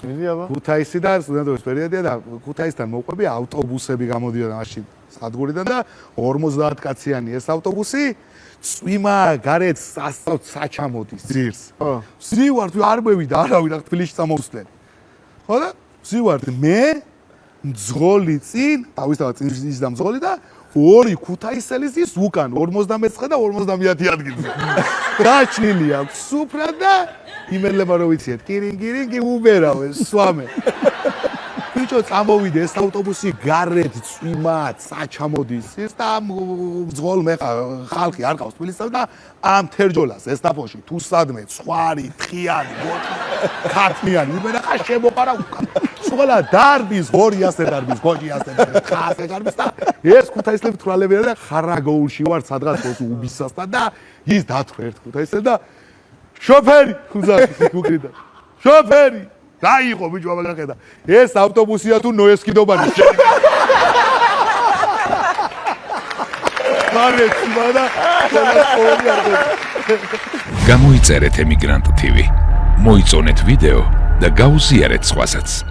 ქუთაისი და სტუდენტობის პერიოდია და ქუთაისთან მოყვები ავტობუსები გამოდიოდა მაშინ სადგურიდან და 50 კაციანი ეს ავტობუსი წვიმა გარეთ საჩამოდის ძირს. ვზივართ არ მევიდა არავინ აქ თბილისში წამოვსვლენ. ხო და ვზივართ მე მძღოლი წინ, თავისთავად წინ ის და მძღოლი და ორი ქუთაისელის ის უკან 59 და 50 ადგილზე. გაჩნილი აქვს სუფრა და იმერლება რო ვიციეთ, კირინგი უბერავე, სვამე. ბიჭო წამოვიდე ეს ავტობუსი გარეთ წვიმად საჩამოდის ის და მძღოლ ხალხი არ ყავს თბილისსა და ამ თერჯოლას ესტაფონში თუ სადმე ხვარი, თხიანი, ქათმიანი უბერახა შემოყარა უკან. სულ დარბის 200 დარბის, გოჯი 100 დარბის, 100 დარბის და ეს ქუთაისლები თვალებიან და ხარაგოულში ვარ სადღაც უბისასთან და ის დათვრა ერთ ქუთაისზე და შოფერი ხუზაკი გუკრიდა. შოფერი დაიღო ბიჭო აბა გახედა. ეს ავტობუსია თუ ნოესკიდობანი. გამოიწერეთ ემიგრანტ TV. მოიწონეთ ვიდეო და გაუზიარეთ სხვასაც.